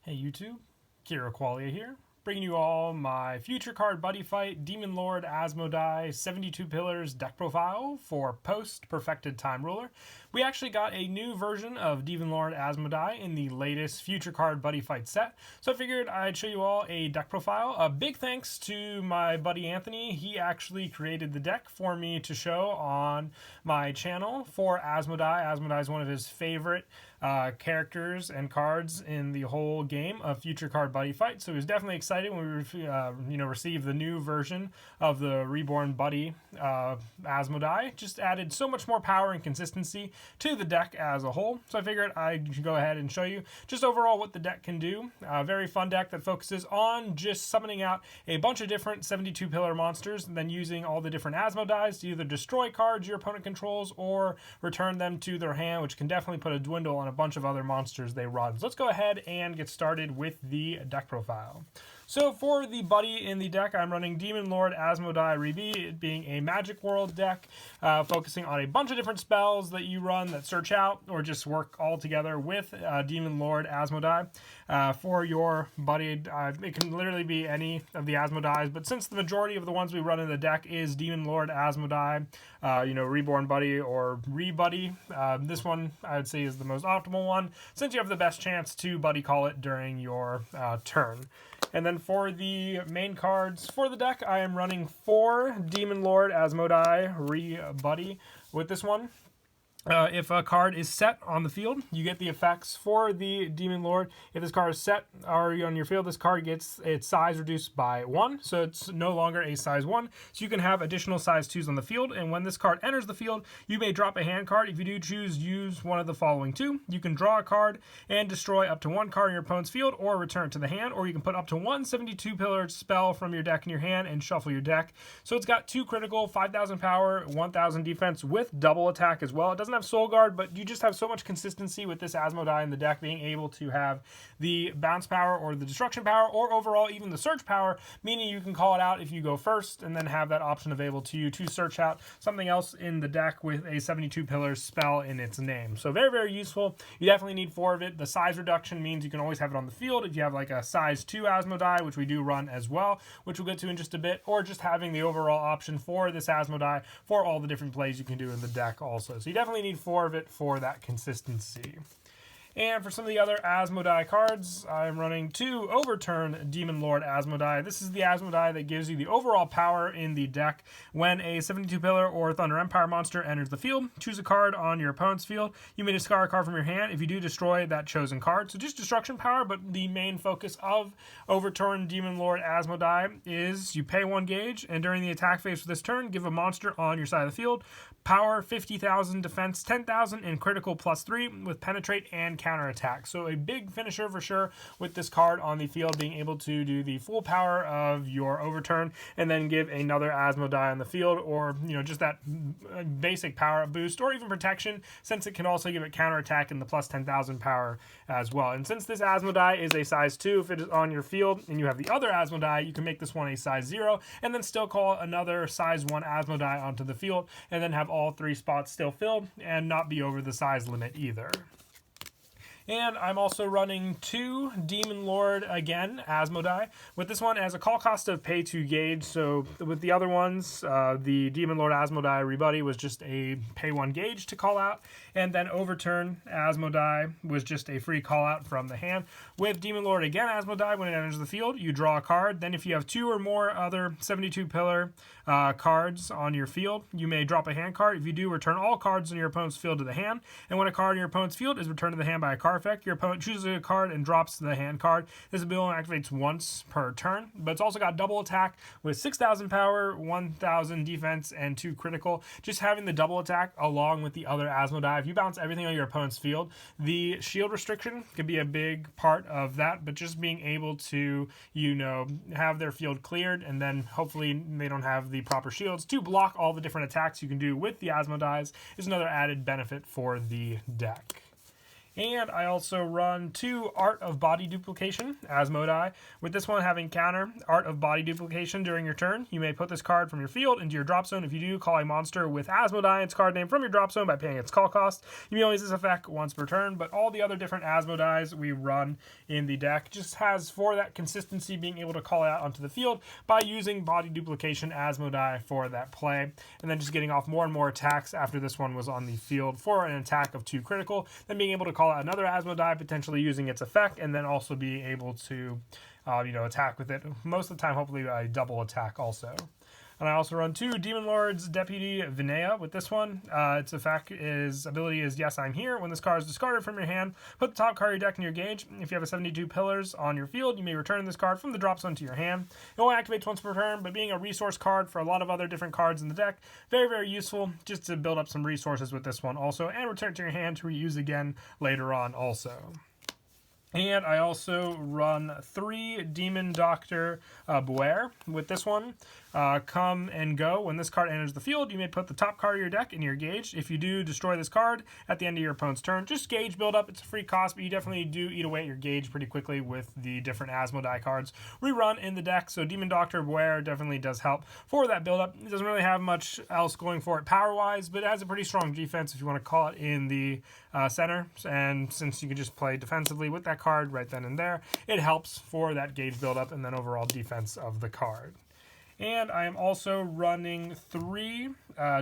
Hey YouTube, Kira Qualia here, bringing you all my future card Buddyfight Demon Lord Asmodai 72 Pillars deck profile for post Perfected Time Ruler. We actually got a new version of Demon Lord Asmodai in the latest future card Buddyfight set, so I figured I'd show you all a deck profile. A big thanks to my buddy Anthony. He actually created the deck for me to show on my channel for Asmodai. Asmodai is one of his favorite characters and cards in the whole game of Future Card Buddyfight. So he was definitely excited when we received the new version of the Reborn Buddy Asmodai. Just added so much more power and consistency to the deck as a whole. So I figured I'd go ahead and show you just overall what the deck can do. A very fun deck that focuses on just summoning out a bunch of different 72 pillar monsters and then using all the different Asmodais to either destroy cards your opponent controls or return them to their hand, which can definitely put a dwindle on a bunch of other monsters they run. So let's go ahead and get started with the deck profile. So for the buddy in the deck, I'm running Demon Lord Asmodai Rebi, it being a Magic World deck, focusing on a bunch of different spells that you run that search out or just work all together with Demon Lord Asmodai. For your buddy, it can literally be any of the Asmodais, but since the majority of the ones we run in the deck is Demon Lord Asmodai, Reborn Buddy or Re-Buddy, this one I would say is the most optimal one, since you have the best chance to buddy call it during your turn. And then for the main cards for the deck, I am running 4 Demon Lord Asmodai Re-Buddy with this one. If a card is set on the field, you get the effects for the Demon Lord. If this card is set already on your field, this card gets its size reduced by 1, so it's no longer a size 1. So you can have additional size 2s on the field, and when this card enters the field, you may drop a hand card. If you do choose use one of the following 2, you can draw a card and destroy up to 1 card in your opponent's field, or return it to the hand, or you can put up to 1 72-pillar spell from your deck in your hand and shuffle your deck. So it's got 2 critical, 5,000 power, 1,000 defense with double attack as well. It doesn't have Soul Guard, but you just have so much consistency with this Asmodai in the deck, being able to have the bounce power or the destruction power or overall even the search power, meaning you can call it out if you go first and then have that option available to you to search out something else in the deck with a 72 pillar spell in its name. So very, very useful. You definitely need 4 of it. The size reduction means you can always have it on the field if you have like a size 2 Asmodai, which we do run as well, which we'll get to in just a bit, or just having the overall option for this Asmodai for all the different plays you can do in the deck also. So you definitely need 4 of it for that consistency. And for some of the other Asmodai cards, I'm running 2 Overturn Demon Lord Asmodai. This is the Asmodai that gives you the overall power in the deck. When a 72 pillar or Thunder Empire monster enters the field, choose a card on your opponent's field. You may discard a card from your hand. If you do, destroy that chosen card. So just destruction power, but the main focus of Overturn Demon Lord Asmodai is you pay 1 gauge, and during the attack phase for this turn, give a monster on your side of the field power 50,000, defense 10,000, and critical +3 with penetrate and counterattack. So a big finisher for sure with this card on the field, being able to do the full power of your Overturn and then give another Asmodai on the field, or just that basic power boost or even protection, since it can also give it counterattack and the +10,000 power as well. And since this Asmodai is a size 2, if it is on your field and you have the other Asmodai, you can make this one a size 0 and then still call another size 1 Asmodai onto the field and then have all 3 spots still filled and not be over the size limit either. And I'm also running 2 Demon Lord, again, Asmodai, with this one as a call cost of pay 2 gauge. So with the other ones, the Demon Lord Asmodai Rebuddy was just a pay 1 gauge to call out, and then Overturn Asmodai was just a free call out from the hand. With Demon Lord, again, Asmodai, when it enters the field, you draw a card. Then if you have 2 or more other 72 pillar cards on your field, you may drop a hand card. If you do, return all cards in your opponent's field to the hand, and when a card in your opponent's field is returned to the hand by a card effect, your opponent chooses a card and drops the hand card. This ability activates once per turn, but it's also got double attack with 6,000 power, 1,000 defense, and 2 critical. Just having the double attack along with the other Asmodai, if you bounce everything on your opponent's field, the shield restriction could be a big part of that, but just being able to, have their field cleared, and then hopefully they don't have the proper shields to block all the different attacks you can do with the Asmodais is another added benefit for the deck. And I also run 2 Art of Body Duplication, Asmodai. With this one having counter, Art of Body Duplication during your turn. You may put this card from your field into your drop zone. If you do, call a monster with Asmodai, its card name, from your drop zone by paying its call cost. You may only use this effect once per turn, but all the other different Asmodais we run in the deck just has, for that consistency, being able to call it out onto the field by using Body Duplication Asmodai for that play. And then just getting off more and more attacks after this one was on the field for an attack of 2 critical. Then being able to call out another Asmodai, potentially using its effect, and then also be able to, attack with it. Most of the time, hopefully, a double attack also. And I also run 2 Demon Lord's Deputy Vinaya with this one. Its ability is Yes, I'm Here. When this card is discarded from your hand, put the top card of your deck in your gauge. If you have a 72 pillars on your field, you may return this card from the drop zone to your hand. It only activates once per turn, but being a resource card for a lot of other different cards in the deck, very, very useful just to build up some resources with this one also, and return it to your hand to reuse again later on also. And I also run 3 Demon Doctor Beware with this one. Come and go. When this card enters the field, you may put the top card of your deck in your gauge. If you do, destroy this card at the end of your opponent's turn. Just gauge build up. It's a free cost, but you definitely do eat away at your gauge pretty quickly with the different Asmodai cards we run in the deck. So Demon Doctor Beware definitely does help for that build up. It doesn't really have much else going for it power-wise, but it has a pretty strong defense if you want to call it in the center. And since you can just play defensively with that card right then and there, it helps for that gauge build up and then overall defense of the card. And I am also running 3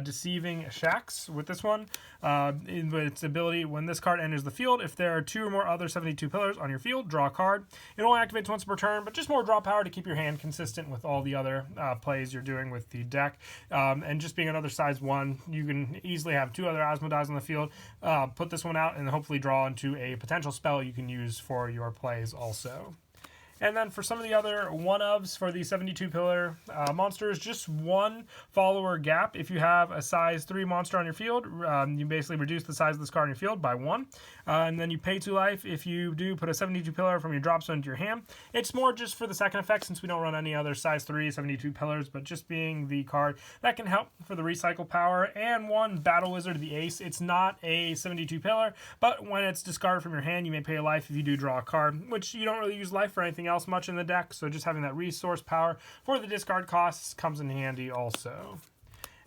Deceiving Shacks with this one. In its ability, when this card enters the field, if there are 2 or more other 72 pillars on your field, draw a card. It only activates once per turn, but just more draw power to keep your hand consistent with all the other plays you're doing with the deck. And just being another size 1, you can easily have 2 other Asmodais on the field. Put this one out and hopefully draw into a potential spell you can use for your plays also. And then for some of the other one-ofs for the 72-pillar monsters, just 1 follower gap. If you have a size 3 monster on your field, you basically reduce the size of this card on your field by 1. And then you pay 2 life if you do put a 72-pillar from your drop zone into your hand. It's more just for the second effect since we don't run any other size 3 72 pillars, but just being the card that can help for the recycle power. And 1 Battle Wizard, the Ace. It's not a 72 pillar, but when it's discarded from your hand, you may pay a life if you do draw a card, which you don't really use life for anything else much in the deck, so just having that resource power for the discard costs comes in handy also.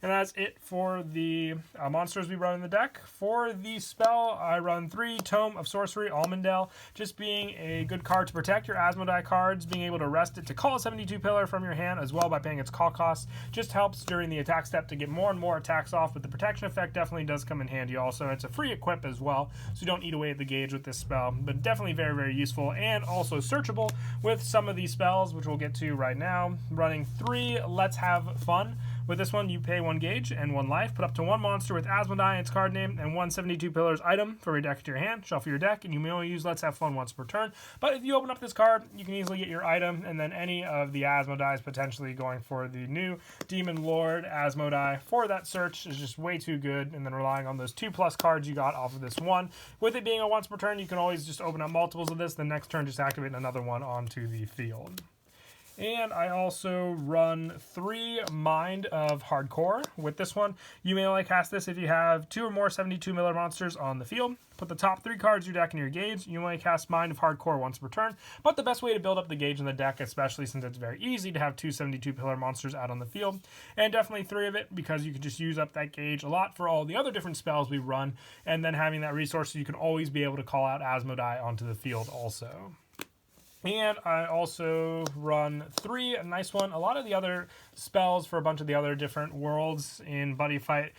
And that's it for the monsters we run in the deck. For the spell, I run 3 Tome of Sorcery, Almondale, just being a good card to protect your Asmodai cards, being able to rest it to call a 72 pillar from your hand as well by paying its call cost. Just helps during the attack step to get more and more attacks off, but the protection effect definitely does come in handy also. It's a free equip as well, so you don't eat away at the gauge with this spell, but definitely very, very useful and also searchable with some of these spells, which we'll get to right now. Running 3 Let's Have Fun. With this one, you pay 1 gauge and 1 life, put up to 1 monster with Asmodai and its card name, and 1 72 pillars item from your deck to your hand. Shuffle your deck, and you may only use Let's Have Fun once per turn. But if you open up this card, you can easily get your item, and then any of the Asmodais potentially going for the new Demon Lord Asmodai for that search is just way too good, and then relying on those 2+ cards you got off of this one. With it being a once per turn, you can always just open up multiples of this, the next turn just activate another one onto the field. And I also run 3 Mind of Hardcore. With this one, you may only cast this if you have 2 or more 72 Miller monsters on the field. Put the top 3 cards of your deck in your gauge. You only cast Mind of Hardcore once per turn. But the best way to build up the gauge in the deck, especially since it's very easy to have 2 72 pillar monsters out on the field. And definitely 3 of it, because you can just use up that gauge a lot for all the other different spells we run. And then having that resource so you can always be able to call out Asmodai onto the field also. And I also run 3, a nice one. A lot of the other spells for a bunch of the other different worlds in Buddyfight,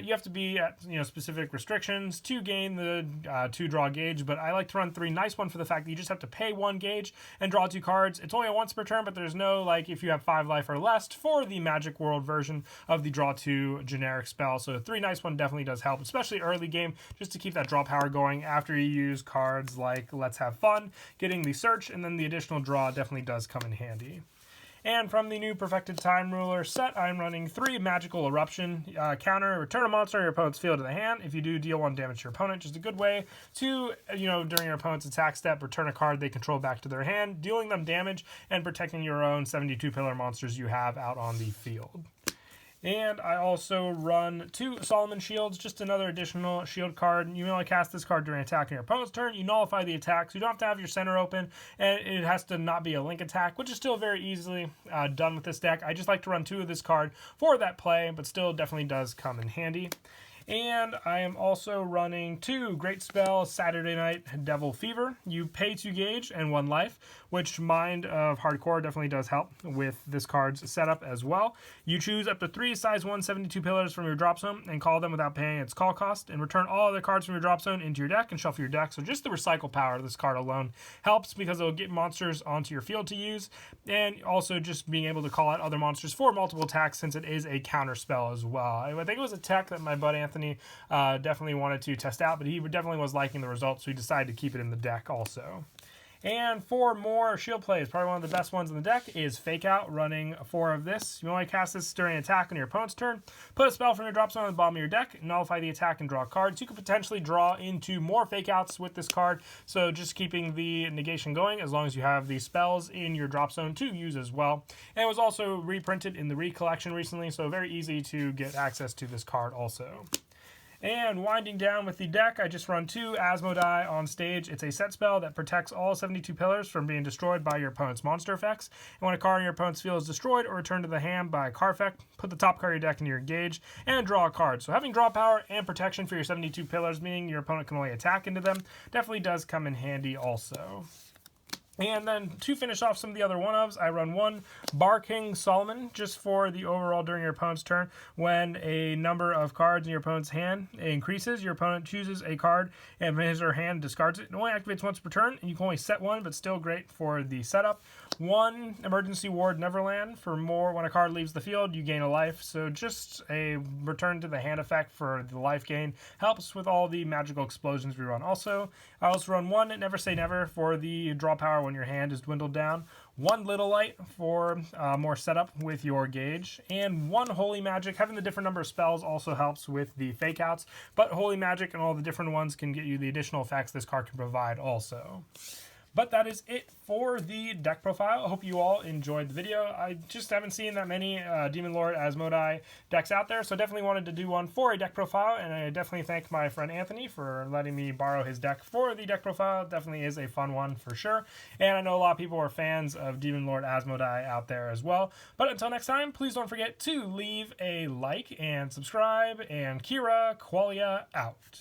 you have to be at specific restrictions to gain the 2 draw gauge, but I like to run 3. Nice one for the fact that you just have to pay 1 gauge and draw 2 cards. It's only a once per turn, but there's no, if you have 5 life or less for the Magic World version of the draw 2 generic spell. So 3 nice one definitely does help, especially early game, just to keep that draw power going after you use cards like Let's Have Fun, getting the search, and then the additional draw definitely does come in handy. And from the new Perfected Time Ruler set, I'm running 3 Magical Eruption. Counter, return a monster in your opponent's field to the hand. If you do, deal 1 damage to your opponent. Just a good way to, during your opponent's attack step, return a card they control back to their hand, dealing them damage and protecting your own 72 pillar monsters you have out on the field. And I also run 2 Solomon Shields, just another additional shield card. You may only cast this card during attack on your opponent's turn. You nullify the attack, so you don't have to have your center open, and it has to not be a link attack, which is still very easily done with this deck. I just like to run 2 of this card for that play, but still definitely does come in handy. And I am also running 2 Great Spell Saturday Night Devil Fever. You pay 2 gauge and 1 life, which Mind of Hardcore definitely does help with this card's setup as well. You choose up to 3 size 1 72 pillars from your drop zone and call them without paying its call cost, and return all other cards from your drop zone into your deck and shuffle your deck. So just the recycle power of this card alone helps, because it'll get monsters onto your field to use, and also just being able to call out other monsters for multiple attacks, since it is a counter spell as well. I think it was a tech that my buddy Anthony definitely wanted to test out, but he definitely was liking the results, so he decided to keep it in the deck also. And for more shield plays, probably one of the best ones in the deck is Fake Out, running 4 of this. You only cast this during attack on your opponent's turn. Put a spell from your drop zone on the bottom of your deck, nullify the attack, and draw cards. You could potentially draw into more Fake Outs with this card, so just keeping the negation going as long as you have the spells in your drop zone to use as well. And it was also reprinted in the Recollection recently, so very easy to get access to this card also. And winding down with the deck, I just run 2 Asmodai on stage. It's a set spell that protects all 72 pillars from being destroyed by your opponent's monster effects. And when a card in your opponent's field is destroyed or returned to the hand by a card effect, put the top card of your deck into your gauge and draw a card. So having draw power and protection for your 72 pillars, meaning your opponent can only attack into them, definitely does come in handy also. And then to finish off some of the other one-ofs, I run 1 Bar King Solomon, just for the overall during your opponent's turn. When a number of cards in your opponent's hand increases, your opponent chooses a card and from his or her hand discards it. It only activates once per turn, and you can only set 1, but still great for the setup. 1 Emergency Ward Neverland, for more when a card leaves the field, you gain a life. So just a return to the hand effect for the life gain. Helps with all the magical explosions we run. Also, I also run 1 Never Say Never for the draw power when your hand is dwindled down. 1 Little Light for more setup with your gauge. And 1 Holy Magic. Having the different number of spells also helps with the fake outs. But Holy Magic and all the different ones can get you the additional effects this card can provide also. But that is it for the deck profile. I hope you all enjoyed the video. I just haven't seen that many Demon Lord Asmodai decks out there, so definitely wanted to do one for a deck profile, and I definitely thank my friend Anthony for letting me borrow his deck for the deck profile. It definitely is a fun one for sure, and I know a lot of people are fans of Demon Lord Asmodai out there as well. But until next time, please don't forget to leave a like and subscribe, and Kira Qualia out.